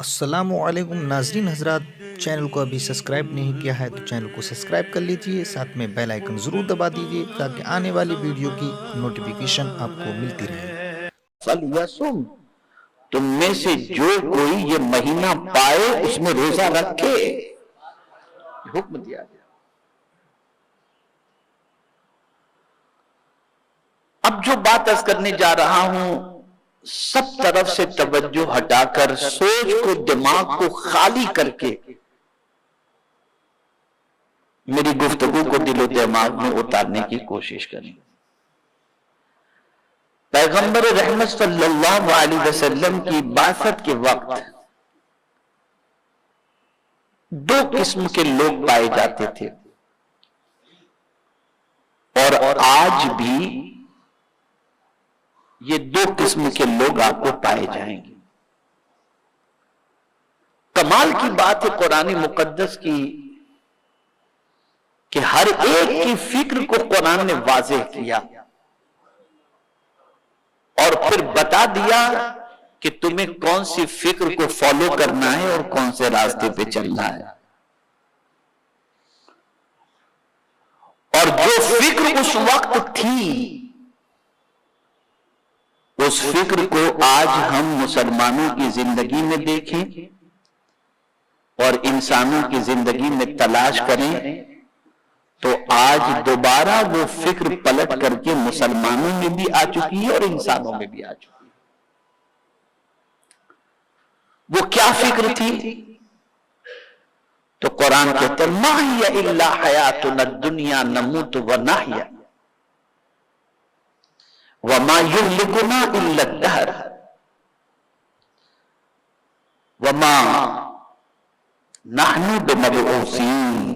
السلام علیکم ناظرین حضرات، چینل کو ابھی سبسکرائب نہیں کیا ہے تو چینل کو سبسکرائب کر لیجئے، ساتھ میں بیل آئیکن ضرور دبا دیجئے تاکہ آنے والی ویڈیو کی نوٹیفیکیشن آپ کو ملتی رہے۔ فَلْيَصُمْ، تم میں سے جو کوئی یہ مہینہ پائے اس میں روزہ رکھے، حکم دیا گیا۔ اب جو بات عرض کرنے جا رہا ہوں سب طرف سے توجہ ہٹا کر، سوچ کو، دماغ کو خالی کر کے میری گفتگو کو دل و دماغ میں اتارنے کی کوشش کریں۔ پیغمبر رحمت صلی اللہ علیہ وسلم کی بعثت کے وقت دو قسم کے لوگ پائے جاتے تھے، اور آج بھی یہ دو قسم کے لوگ آپ کو پائے جائیں گے۔ کمال کی بات ہے قرآن مقدس کی کہ ہر ایک کی فکر کو قرآن نے واضح کیا اور پھر بتا دیا کہ تمہیں کون سی فکر کو فالو کرنا ہے اور کون سے راستے پہ چلنا ہے، اور جو فکر اس وقت تھی اس فکر کو آج ہم مسلمانوں کی زندگی میں دیکھیں اور انسانوں کی زندگی میں تلاش کریں تو آج دوبارہ وہ فکر پلٹ کر کے مسلمانوں میں بھی آ چکی ہے اور انسانوں میں بھی آ چکی ہے۔ وہ کیا فکر تھی؟ تو قرآن کہتا ہے مَا هِيَ إِلَّا حَيَاتُنَا الدُّنْيَا نَمُوتُ وَنَحْيَا وَمَا يُهْلِكُنَا إِلَّا الدَّهْرُ وَمَا نَحْنُ بِمَبْعُوثِينَ۔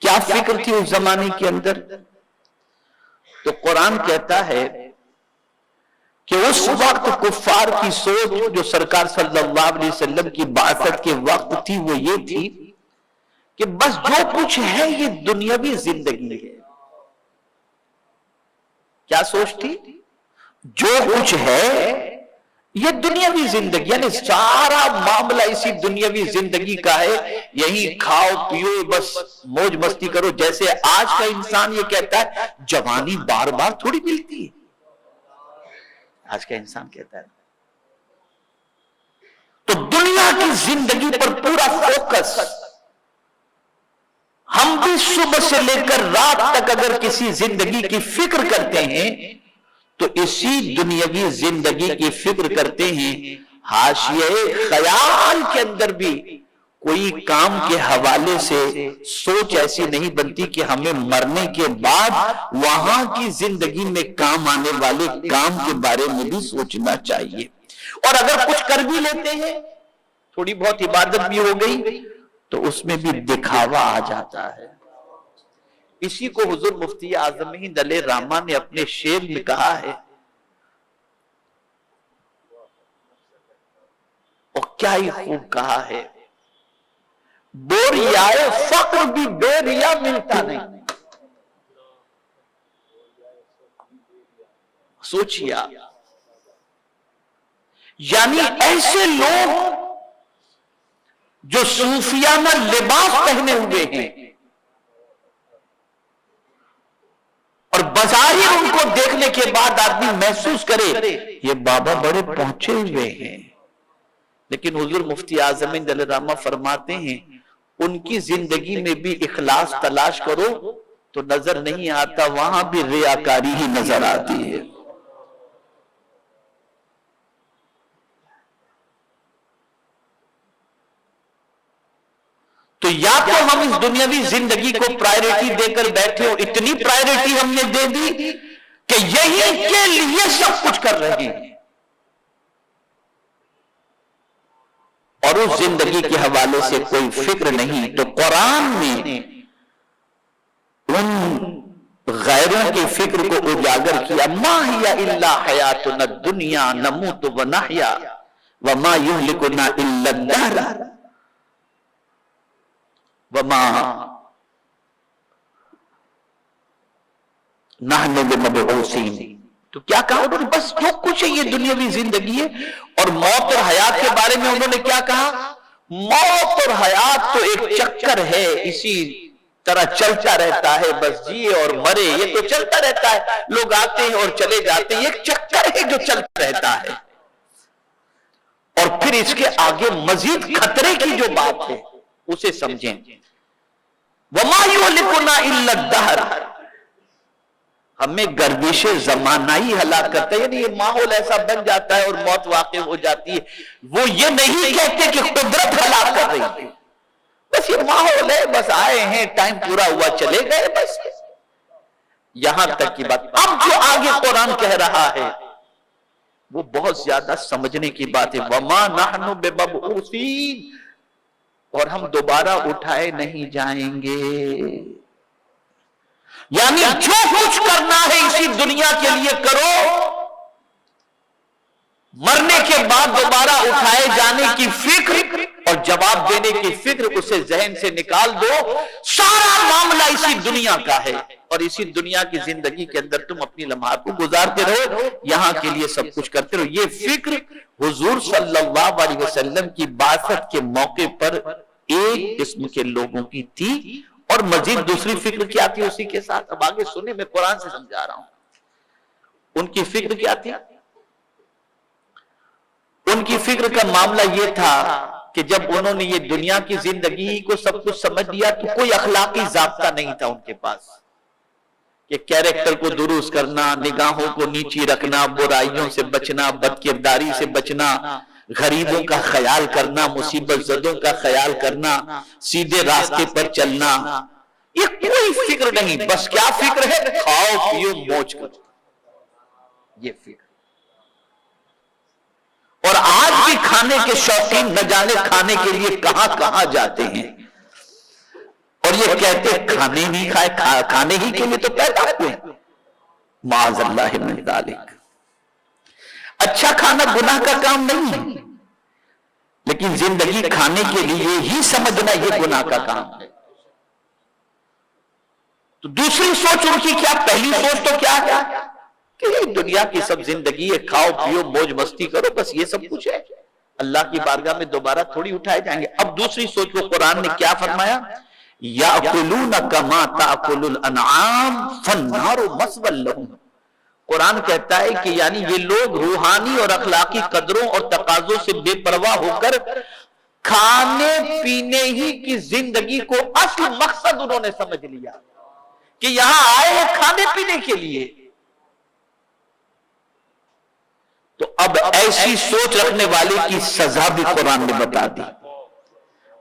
کیا فکر تھی اس زمانے کے اندر؟ تو قرآن کہتا ہے کہ اس وقت کفار کی سوچ جو سرکار صلی اللہ علیہ وسلم کی بعثت کے وقت تھی وہ یہ تھی کہ بس جو کچھ ہے یہ دنیاوی زندگی ہے۔ کیا سوچ تھی؟ جو کچھ ہے یہ دنیاوی زندگی، یعنی سارا معاملہ اسی دنیاوی زندگی کا ہے، یہی کھاؤ پیو بس موج مستی کرو۔ جیسے آج کا انسان یہ کہتا ہے جوانی بار بار تھوڑی ملتی ہے، آج کا انسان کہتا ہے۔ تو دنیا کی زندگی پر پورا فوکس، ہم بھی صبح سے لے کر رات تک اگر کسی زندگی کی فکر کرتے ہیں تو اسی دنیاوی زندگی کی فکر کرتے ہیں، حاشیہ خیال کے اندر بھی کوئی کام کے حوالے سے سوچ ایسی نہیں بنتی کہ ہمیں مرنے کے بعد وہاں کی زندگی میں کام آنے والے کام کے بارے میں بھی سوچنا چاہیے۔ اور اگر کچھ کر بھی لیتے ہیں، تھوڑی بہت عبادت بھی ہو گئی تو اس میں بھی دکھاوا آ جاتا ہے۔ اسی کو حضور مفتی اعظم ہند علیہ الرحمہ نے اپنے شعر میں کہا ہے، اور کیا ہی خوب کہا ہے، بوریائے فقر بھی بے ریا ملتا نہیں۔ سوچیا، یعنی ایسے لوگ جو صوفیانہ لباس پہنے ہوئے ہیں اور بظاہر ان کو دیکھنے کے بعد آدمی محسوس کرے یہ بابا بڑے پہنچے ہوئے ہیں، لیکن حضور مفتی اعظم ہند علیہ الرحمہ فرماتے ہیں ان کی زندگی میں بھی اخلاص تلاش کرو تو نظر نہیں آتا، وہاں بھی ریاکاری ہی نظر آتی ہے۔ تو یا تو ہم اس دنیاوی زندگی کو پرائیورٹی دے کر بیٹھے ہو، اتنی پرائیورٹی ہم نے دے دی کہ یہی کے لیے سب کچھ کر رہے ہیں، اور اس زندگی کے حوالے سے کوئی فکر نہیں۔ تو قرآن نے ان غیروں کی فکر کو اجاگر کیا، مَا هِيَ إِلَّا حَيَاتُنَا الدُّنْيَا نَمُوتُ وَنَحْيَا وَمَا يُهْلِكُنَا إِلَّا الدَّهْرُ وَمَا نَحْنُ بِمَبْعُوثِينَ۔ تو کیا کہا انہوں نے؟ بس جو کچھ ہے یہ دنیاوی زندگی ہے، اور موت اور حیات کے بارے میں انہوں نے کیا کہا؟ موت اور حیات تو ایک چکر ہے، اسی طرح چلتا رہتا ہے، بس جیے اور مرے یہ تو چلتا رہتا ہے، لوگ آتے ہیں اور چلے جاتے ہیں، یہ ایک چکر ہے جو چلتا رہتا ہے۔ اور پھر اس کے آگے مزید خطرے کی جو بات ہے اسے سمجھیں، وَمَا يُهْلِكُنَا إِلَّا الدَّهْرُ، ہمیں گردش زمانہ ہی ہلاک کرتا ہے، یعنی یہ ماحول ایسا بن جاتا ہے اور موت واقع ہو جاتی ہے۔ وہ یہ نہیں کہتے کہ قدرت ہلاک کر رہی ہے، بس یہ ماحول ہے، بس آئے ہیں، ٹائم پورا ہوا چلے گئے، بس یہاں تک کی بات۔ اب جو آگے قرآن کہہ رہا ہے وہ بہت زیادہ سمجھنے کی بات ہے، وَمَا نَحْنُ بِمَبْعُوثِينَ، اور ہم دوبارہ اٹھائے نہیں جائیں گے، یعنی جو کچھ کرنا ہے اسی دنیا کے لیے کرو، مرنے کے بعد دوبارہ اٹھائے جانے کی فکر اور جواب دینے کی فکر اسے ذہن سے نکال دو۔ سارا معاملہ اسی دنیا کا ہے اور اسی دنیا کی زندگی کے اندر تم اپنی لمحات کو گزارتے رہو، یہاں کے لیے سب کچھ کرتے رہو۔ یہ فکر حضور صلی اللہ علیہ وسلم کی بعثت کے موقع پر ایک قسم کے لوگوں کی تھی، اور مزید دوسری فکر کیا تھی اسی کے ساتھ؟ اب آگے سنیں، میں قرآن سے سمجھا رہا ہوں۔ ان کی فکر کیا تھی؟ ان کی فکر کا معاملہ یہ تھا کہ جب انہوں نے یہ دنیا کی زندگی کو سب کچھ سمجھ لیا تو کوئی اخلاقی ضابطہ نہیں تھا ان کے پاس، کہ کیریکٹر کو درست کرنا، نگاہوں کو نیچی رکھنا، برائیوں سے بچنا، بدکرداری سے بچنا، غریبوں کا خیال کرنا، مصیبت زدوں کا خیال کرنا، سیدھے راستے پر چلنا، یہ کوئی فکر نہیں۔ بس کیا فکر ہے؟ کھاؤ پیو موج کرو، یہ فکر۔ اور آج بھی کھانے کے شوقین نہ جانے کھانے کے لیے کہاں کہاں جاتے ہیں، اور یہ کہتے ہیں کھانے نہیں کھائے، کھانے ہی کے لیے تو پیدا ہوئے، معاذ اللہ من ذالک۔ اچھا کھانا گناہ کا کام نہیں ہے، لیکن زندگی کھانے کے لیے ہی سمجھنا یہ گناہ کا کام ہے۔ تو دوسری سوچ ان کی کیا؟ پہلی سوچ تو کیا ہے کہ یہ دنیا کی سب زندگی ہے، کھاؤ پیو موج مستی کرو، بس یہ سب کچھ ہے، اللہ کی بارگاہ میں دوبارہ تھوڑی اٹھائے جائیں گے۔ اب دوسری سوچ کو قرآن نے کیا فرمایا؟ یَأْکُلُونَ کَمَا تَأْکُلُ الْأَنْعَامُ فَالنَّارُ مَثْوًى لَهُمْ۔ قرآن کہتا ہے کہ یعنی یہ لوگ روحانی اور اخلاقی قدروں اور تقاضوں سے بے پرواہ ہو کر کھانے پینے ہی کی زندگی کو اصل مقصد انہوں نے سمجھ لیا کہ یہاں آئے ہیں کھانے پینے کے لیے۔ تو اب ایسی سوچ رکھنے والے کی سزا بھی قرآن نے بتا دی۔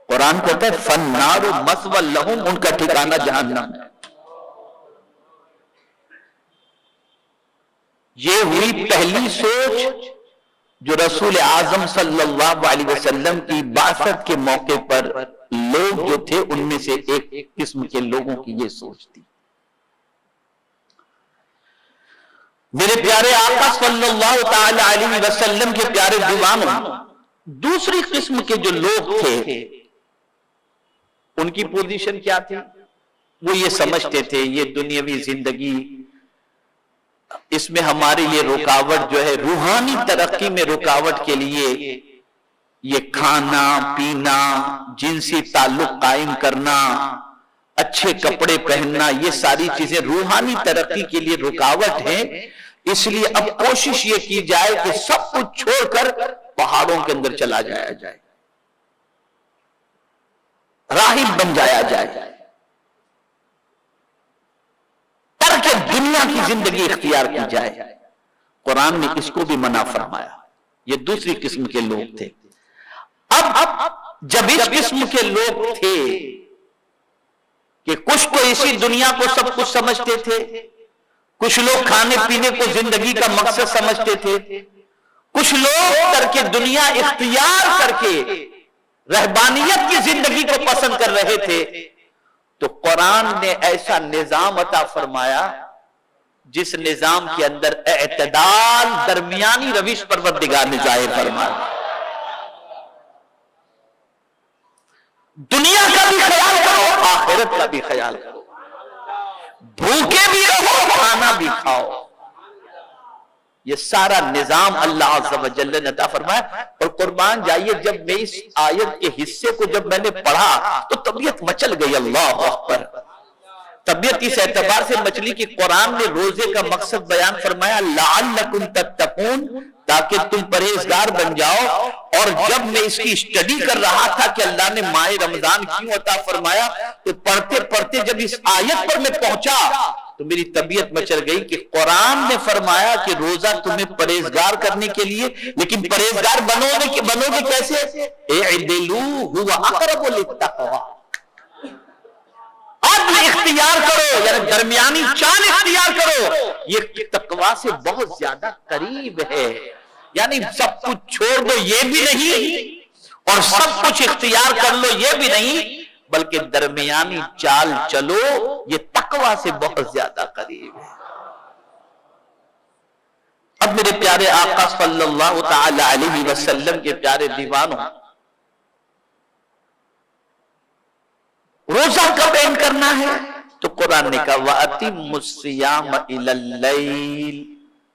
قرآن کہتا ہے فَالنَّارُ مَثْوًى لَهُمْ، ان کا ٹھکانہ جہنم ہے۔ یہ ہوئی پہلی سوچ جو رسول اعظم صلی اللہ علیہ وسلم کی بعثت کے موقع پر لوگ جو تھے ان میں سے ایک قسم کے لوگوں کی یہ سوچ تھی۔ میرے پیارے آقا صلی اللہ تعالی علیہ وسلم کے پیارے دیوانوں، دوسری قسم کے جو لوگ تھے ان کی پوزیشن کیا تھی؟ وہ یہ سمجھتے تھے یہ دنیاوی زندگی، اس میں ہمارے لیے رکاوٹ جو ہے روحانی ترقی میں رکاوٹ کے لیے یہ کھانا پینا، جنسی تعلق قائم کرنا، اچھے کپڑے پہننا، یہ ساری چیزیں روحانی ترقی کے لیے رکاوٹ ہیں۔ اس لیے اب کوشش یہ کی جائے کہ سب کچھ چھوڑ کر پہاڑوں کے اندر چلا جایا جائے، راہب بن جایا جائے، ترک دنیا کی زندگی اختیار کی جائے۔ قرآن نے اس کو بھی منع فرمایا۔ یہ دوسری قسم کے لوگ تھے۔ اب جب اس قسم کے لوگ تھے کہ کچھ تو اسی دنیا کو سب کچھ سمجھتے تھے، کچھ لوگ کھانے پینے کو زندگی کا مقصد سمجھتے تھے، کچھ لوگ ترک دنیا اختیار کر کے رہبانیت کی زندگی کو پسند کر رہے تھے، تو قرآن نے ایسا نظام عطا فرمایا جس نظام کے اندر اعتدال، درمیانی روش پروردگار نے ظاہر فرمایا۔ دنیا کا بھی خیال کرو، آخرت کا بھی خیال کرو، بھوکے بھی رہو، کھانا بھی کھاؤ، یہ سارا نظام اللہ عز و جل نے عطا فرمایا. اور قربان جائیے جب میں اس آیت کے حصے کو جب میں نے پڑھا تو طبیعت مچل گئی. اللہ اکبر. طبیعت اس اعتبار سے مچلی کہ قرآن نے روزے کا مقصد بیان فرمایا لعلکم تتقون، تاکہ تم پرہیزگار بن جاؤ. اور جب میں اس کی اسٹڈی کر رہا تھا کہ اللہ نے ماہ رمضان کیوں عطا فرمایا، تو پڑھتے پڑھتے جب اس آیت پر میں پہنچا تو میری طبیعت مچل گئی کہ قرآن نے فرمایا کہ روزہ تمہیں پرہیزگار کرنے کے لیے، لیکن پرہیزگار بنو گے کیسے؟ اعدلوا هو اقرب للتقوی. عدل اختیار کرو، یعنی درمیانی چال اختیار کرو، یہ تقوی سے بہت زیادہ قریب ہے. یعنی سب کچھ چھوڑ دو یہ بھی نہیں اور سب کچھ اختیار کر لو یہ بھی نہیں، بلکہ درمیانی چال چلو، یہ تقوی سے بہت زیادہ قریب ہے. اب میرے پیارے آقا صلی اللہ تعالی علیہ وسلم کے پیارے دیوانوں، روزہ کب اینڈ کرنا ہے؟ تو قرآن نے کہا وَأَتِمُّ الصِّيَامَ إِلَى اللَّيْلِ،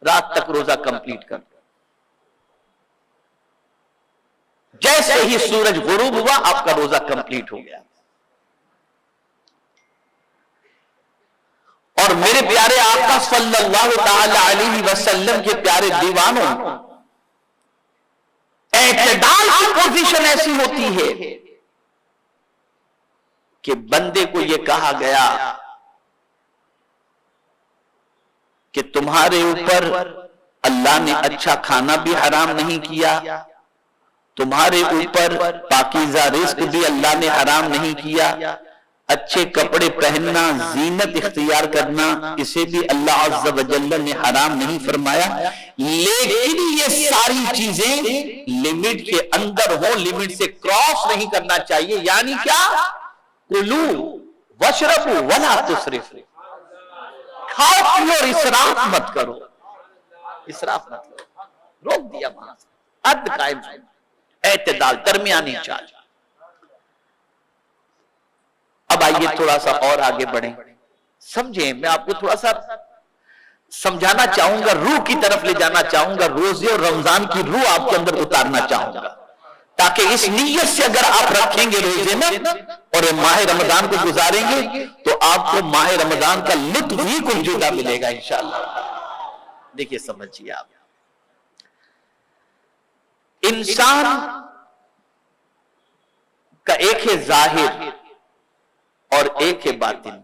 رات تک روزہ کمپلیٹ کر. جیسے ہی سورج غروب ہوا آپ کا روزہ کمپلیٹ ہو گیا. اور میرے پیارے آقا صلی اللہ تعالی علیہ وسلم کے پیارے دیوانوں، اعتدال کی پوزیشن ایسی ہوتی ہے کہ بندے کو یہ کہا گیا کہ تمہارے اوپر اللہ نے اچھا کھانا بھی حرام نہیں کیا، تمہارے اوپر پاکیزہ رزق بھی اللہ نے حرام نہیں کیا، اچھے کپڑے پہننا، زینت اختیار کرنا، اسے بھی اللہ عز و جل نے حرام نہیں فرمایا. لیکن یہ ساری چیزیں لمٹ کے اندر ہوں، لمٹ سے کراس نہیں کرنا چاہیے. یعنی کیا؟ کلو واشربوا ولا تسرفوا، کھاؤ پیو اور اسراف مت کرو. اسراف مت کرو، روک دیا وہاں سے. حد قائم، اعتدال، درمیانی چال. اب آئیے تھوڑا سا اور آگے بڑھیں، سمجھیں. میں آپ کو تھوڑا سا سمجھانا چاہوں گا، روح کی طرف لے جانا چاہوں گا، روزے اور رمضان کی روح آپ کے اندر اتارنا چاہوں گا، تاکہ اس نیت سے اگر آپ رکھیں گے روزے میں اور ماہ رمضان کو گزاریں گے تو آپ کو ماہ رمضان کا لطف ہی کچھ جدا ملے گا انشاءاللہ. دیکھیے سمجھیے، آپ انسان کا ایک ہے ظاہر اور ایک ہے باطن.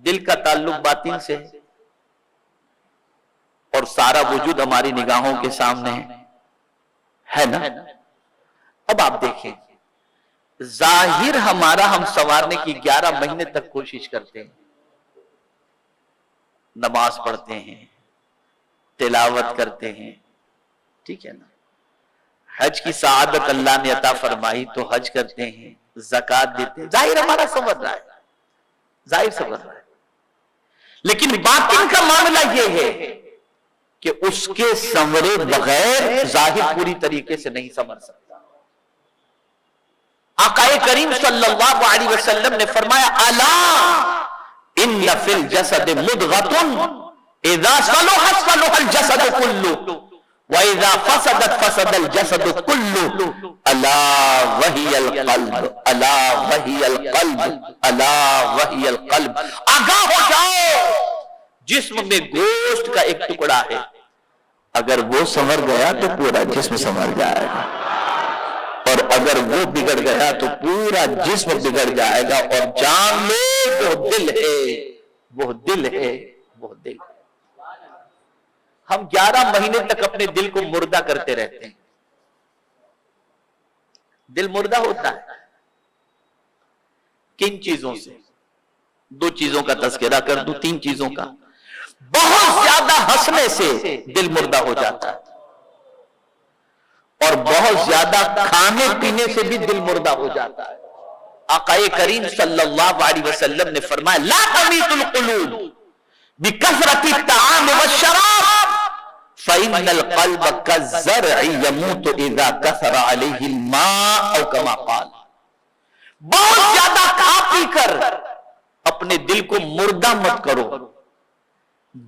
دل کا تعلق باطن سے اور سارا وجود ہماری نگاہوں کے سامنے ہے نا. اب آپ دیکھیں، ظاہر ہمارا ہم سنوارنے کی 11 مہینے تک کوشش کرتے ہیں، نماز پڑھتے ہیں، تلاوت کرتے ہیں، ٹھیک ہے نا. حج کی سعادت اللہ نے عطا فرمائی تو حج کرتے ہیں، زکات دیتے ہیں. ظاہر ہمارا سنور رہا ہے، ظاہر سنور رہا ہے. لیکن باطن کا معاملہ یہ ہے کہ اس کے سنورے بغیر ظاہر پوری طریقے سے نہیں سنور سکتا. آقا کریم صلی اللہ علیہ وسلم نے فرمایا الا ان فی الجسد مضغۃ اذا صلحت صلح الجسد كله واذا فسدت فسد الجسد كله الا وهي القلب الا وهي القلب الا وهي القلب. آگاہ ہو جاؤ، جسم میں گوشت کا ایک ٹکڑا ہے، اگر وہ سنور گیا تو پورا جسم سنور جائے گا، اور اگر وہ بگڑ گیا تو پورا جسم بگڑ جائے گا. اور جان لو وہ دل ہے، وہ دل ہے، وہ دل ہے. ہم 11 مہینے تک اپنے دل کو مردہ کرتے رہتے ہیں. دل مردہ ہوتا ہے کن چیزوں سے؟ 2 چیزوں کا تذکرہ کر دوں، 3 چیزوں کا. بہت زیادہ ہنسنے سے دل مردہ ہو جاتا ہے، اور بہت زیادہ کھانے پینے سے بھی دل مردہ ہو جاتا ہے. آقا کریم صلی اللہ علیہ وسلم نے فرمایا لا تمیت القلوب بکثرت الطعام والشراب فإن القلب كالزرع يموت إذا كثر عليه الماء أو كما قال. بہت زیادہ کھا پی کر اپنے دل کو مردہ مت کرو.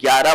11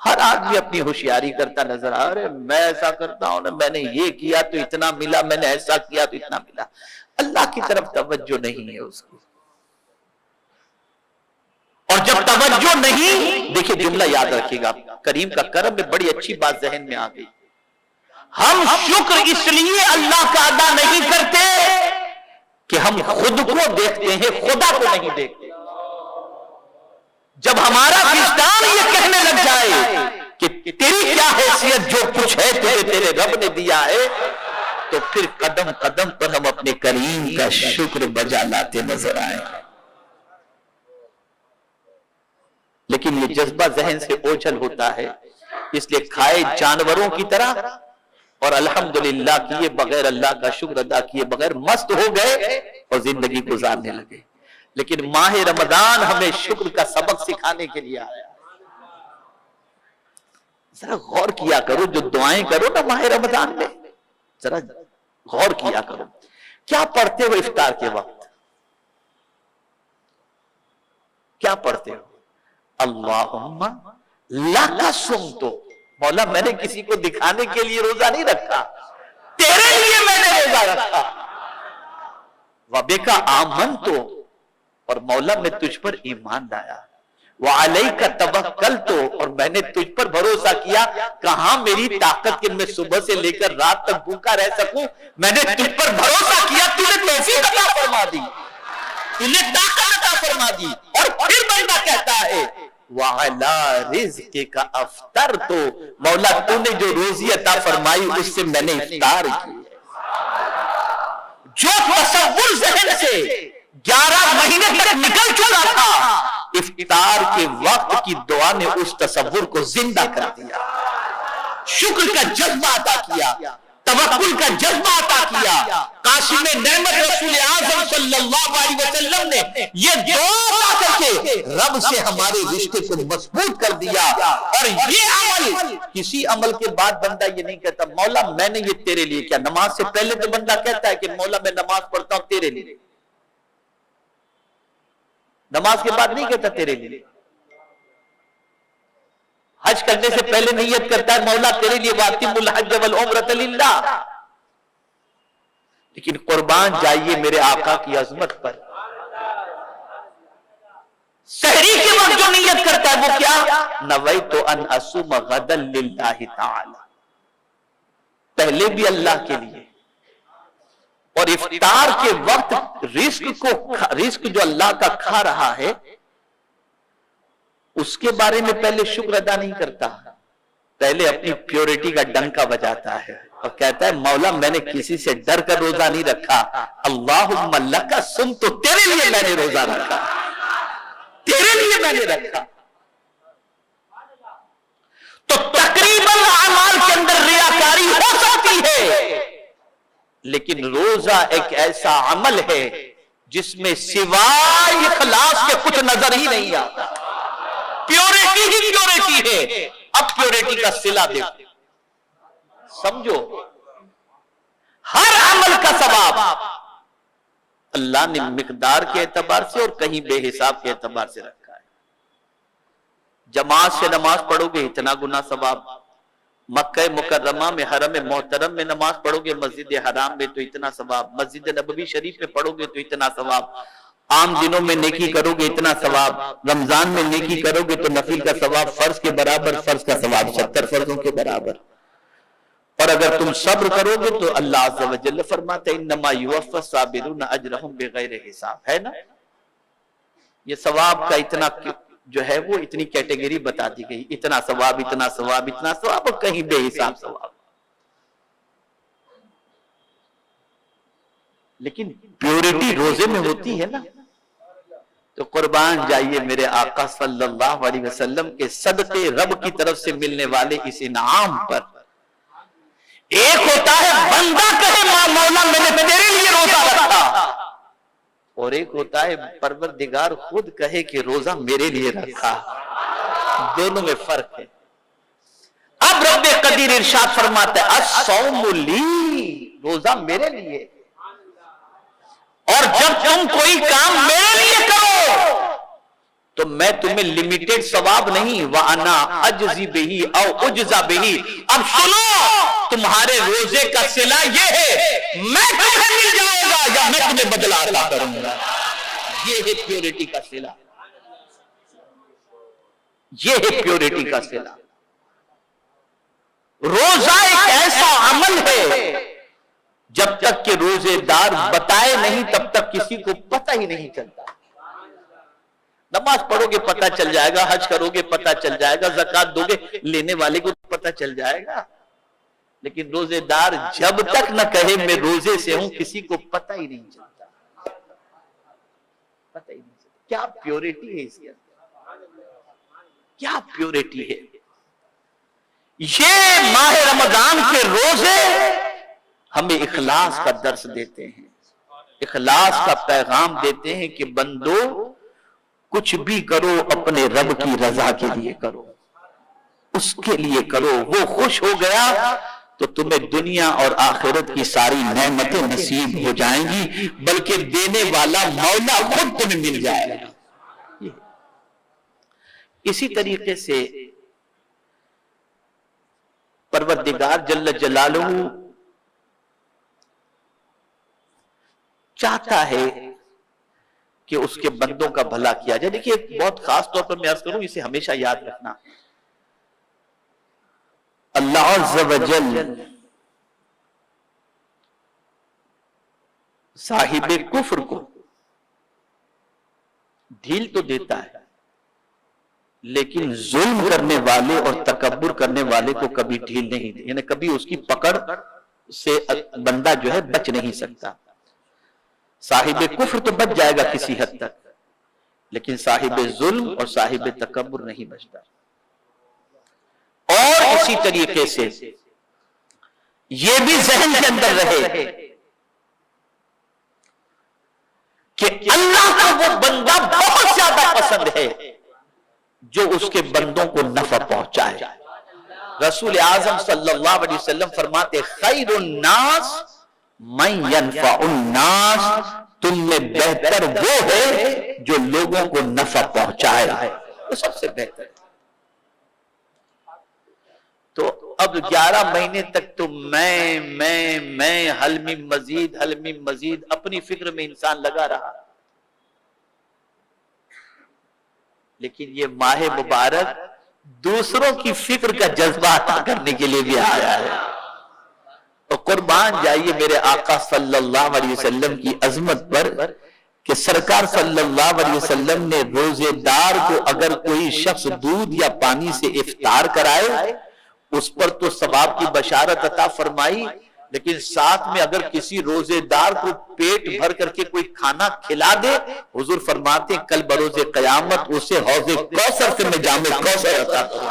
ہر آدمی اپنی ہوشیاری کرتا نظر آ رہے، میں ایسا کرتا ہوں نا، میں نے یہ کیا تو اتنا ملا، میں نے ایسا کیا تو اتنا ملا. اللہ کی طرف توجہ نہیں ہے اس کی. اور جب توجہ نہیں، دیکھیں جملہ یاد رکھیے گا، کریم کا کرم میں بڑی اچھی بات ذہن میں آ گئی. ہم شکر اس لیے اللہ کا ادا نہیں کرتے کہ ہم خود کو دیکھتے ہیں، خدا کو نہیں دیکھتے. جب ہمارا وجدان یہ کہنے لگ جائے کہ تیری کیا حیثیت، جو کچھ ہے تجھے تیرے رب نے دیا ہے، تو پھر قدم قدم پر ہم اپنے کریم کا شکر بجا لاتے نظر آئیں. لیکن یہ جذبہ ذہن سے اوجھل ہوتا ہے، اس لیے کھائے جانوروں کی طرح اور الحمدللہ کیے بغیر، اللہ کا شکر ادا کیے بغیر مست ہو گئے اور زندگی گزارنے لگے. لیکن ماہ رمضان ہمیں شکر کا سبق سکھانے کے لیے آیا. ذرا غور کیا کرو، جو دعائیں کرو نا ماہ رمضان میں، ذرا غور کیا کرو. کیا پڑھتے ہو افطار کے وقت؟ کیا پڑھتے ہو؟ اللہم لک صمتو، مولا میں نے کسی کو دکھانے کے لیے روزہ نہیں رکھا، تیرے لیے میں نے روزہ رکھا. وبک آمنتو، اور مولا میں تجھ پر ایمان لایا. وعلیک توکلت، اور میں نے تجھ پر بھروسہ کیا. کہاں میری طاقت کہ میں صبح سے لے کر رات تک بھوکا رہ سکوں، میں نے تجھ پر بھروسہ کیا، تو نے توفیق عطا فرما دی، تو نے طاقت عطا فرما دی. اور پھر بندہ کہتا ہے وَعَلَىٰ رِزْقِكَ أَفْطَرْتُ، مولا تو نے جو روزی عطا فرمائی اس سے میں نے افطار کی. جو تصور ذہن سے 11 مہینے تک نکل چکا تھا، افطار کے وقت کی دعا نے اس تصور کو زندہ کر دیا. شکر کا جذبہ عطا کیا، توکل کا جذبہ عطا کیا. قاسم نعمت رسول اعظم صلی اللہ علیہ وسلم نے یہ دعا کر کے رب سے ہمارے رشتے کو مضبوط کر دیا. اور یہ عمل، کسی عمل کے بعد بندہ یہ نہیں کہتا مولا میں نے یہ تیرے لیے کیا. نماز سے پہلے تو بندہ کہتا ہے کہ مولا میں نماز پڑھتا ہوں تیرے لیے، نماز کے بعد نہیں کہتا تیرے لیے. حج کرنے سے پہلے نیت کرتا ہے مولا تیرے لیے واتم الحج والعمرۃ للہ. لیکن قربان جائیے میرے آقا کی عظمت پر، سحری کے وقت جو نیت کرتا ہے وہ کیا؟ نویت ان اصوم غدا للہ تعالی، پہلے بھی اللہ کے لیے. اور افطار کے وقت رزق جو اللہ کا کھا رہا ہے اس کے بارے میں پہلے شکر ادا نہیں کرتا، پہلے اپنی پیورٹی کا ڈنکا بجاتا ہے اور کہتا ہے مولا میں نے کسی سے ڈر کر روزہ نہیں رکھا، اللہم لک صمت، تو تیرے لیے میں نے روزہ رکھا، تیرے لیے میں نے رکھا. تو تقریباً اعمال کے اندر ریاکاری ہو سکتی ہے، لیکن روزہ ایک ایسا عمل ہے جس میں سوائے اخلاص کے کچھ نظر ہی نہیں آتا. پیورٹی ہی پیورٹی ہے. اب پیورٹی کا صلہ دیکھو، سمجھو ہر عمل کا ثواب اللہ نے مقدار کے اعتبار سے اور کہیں بے حساب کے اعتبار سے رکھا ہے. جماعت سے نماز پڑھو گے اتنا گنا ثواب، مکہ مکرمہ میں حرم محترم میں نماز پڑھو گے مسجد حرام میں تو اتنا ثواب، مسجد نبوی شریف میں پڑھو گے تو اتنا ثواب، عام دنوں میں نیکی کرو گے اتنا ثواب، رمضان میں نیکی کرو گے تو نفل کا ثواب فرض کے برابر، فرض کا ثواب 70 فرضوں کے برابر. اور اگر تم صبر کرو گے تو اللہ عز و جل فرماتا ہے انما یوفی الصابرون اجرهم بغیر حساب، ہے نا. یہ ثواب کا اتنا جو ہے وہ اتنی کیٹیگری بتا دی گئی، اتنا ثواب اتنا ثواب اتنا ثواب، اور کہیں بے حساب ثواب. لیکن پیورٹی روزے میں ہوتی ہے نا. تو قربان جائیے میرے آقا صلی اللہ علیہ وسلم کے صدقے رب کی طرف سے ملنے والے اس انعام پر. ایک ہوتا ہے بندہ کہے مولا میں نے تیرے لیے روزہ رکھا، اور ایک ہوتا ہے پروردگار خود کہے کہ روزہ میرے لیے رکھا. دونوں میں فرق ہے. اب رب قدیر ارشاد فرماتا ہے الصوم لی، روزہ میرے لیے. اور جب تم کوئی کام میرے لیے کرو تو میں تمہیں لمیٹڈ ثواب نہیں، وَأَنَا أَجْزِي بِهِ أَوْ أُجْزَى بِهِ، اب سنو تمہارے روزے کا صلہ یہ ہے میں تمہیں مل جاؤں گا یا میں تمہیں بدلہ عطا کروں گا۔ یہ ہے پیورٹی کا صلہ، یہ ہے پیورٹی کا صلہ۔ روزہ ایک ایسا عمل ہے جب تک کہ روزے دار بتائے نہیں تب تک کسی کو پتہ ہی نہیں چلتا۔ نماز پڑھو گے پتہ چل جائے گا، حج کرو گے پتہ چل جائے گا، زکوٰۃ دو گے لینے والے کو پتہ چل جائے گا، لیکن روزے دار جب تک نہ کہے میں روزے سے ہوں کسی کو پتہ ہی نہیں چلتا، پتہ ہی نہیں چلتا۔ کیا پیورٹی ہے اس کے اندر، کیا پیورٹی ہے۔ یہ ماہ رمضان کے روزے ہمیں اخلاص کا درس دیتے ہیں، اخلاص کا پیغام دیتے ہیں کہ بندو کچھ بھی کرو اپنے رب کی رضا کے لیے کرو، اس کے لیے کرو، وہ خوش ہو گیا تو تمہیں دنیا اور آخرت کی ساری نعمتیں نصیب ہو جائیں گی، بلکہ دینے والا مولا خود تمہیں مل جائے گا۔ اسی طریقے سے پروردگار جل جلالہ چاہتا ہے کہ اس کے بندوں کا بھلا کیا جائے۔ دیکھیے بہت خاص طور پر میں عرض کروں، اسے ہمیشہ یاد رکھنا، اللہ عز و جل صاحب کفر کو ڈھیل تو دیتا ہے، لیکن ظلم کرنے والے اور تکبر کرنے والے کو کبھی ڈھیل نہیں دے، یعنی کبھی اس کی پکڑ سے بندہ جو ہے بچ نہیں سکتا۔ صاحب کفر تو بچ جائے گا کسی حد تک، لیکن صاحب ظلم اور صاحب تکبر نہیں بچتا۔ اور اسی طریقے سے یہ بھی ذہن کے اندر رہے کہ اللہ کا وہ بندہ بہت زیادہ پسند ہے جو اس کے بندوں کو نفع پہنچائے۔ رسول اعظم صلی اللہ علیہ وسلم فرماتے خیر الناس من ينفع الناس، تم میں بہتر وہ ہے جو لوگوں کو نفع پہنچائے، وہ سب سے بہتر ہے۔ تو اب 11 مہینے تک تو میں حلمی مزید اپنی فکر میں انسان لگا رہا، لیکن یہ ماہ مبارک دوسروں کی فکر کا جذبہ عطا کرنے کے لیے بھی آیا ہے۔ تو قربان جائیے میرے آقا صلی اللہ علیہ وسلم کی عظمت پر کہ سرکار صلی اللہ علیہ وسلم نے روزے دار کو اگر کوئی شخص دودھ یا پانی سے افطار کرائے اس پر تو ثواب کی بشارت عطا فرمائی، لیکن ساتھ میں اگر کسی روزے دار کو پیٹ بھر کر کے کوئی کھانا کھلا دے، حضور فرماتے ہیں کل بروز قیامت اسے حوض کوثر سے میں جام کوثر عطا کروں۔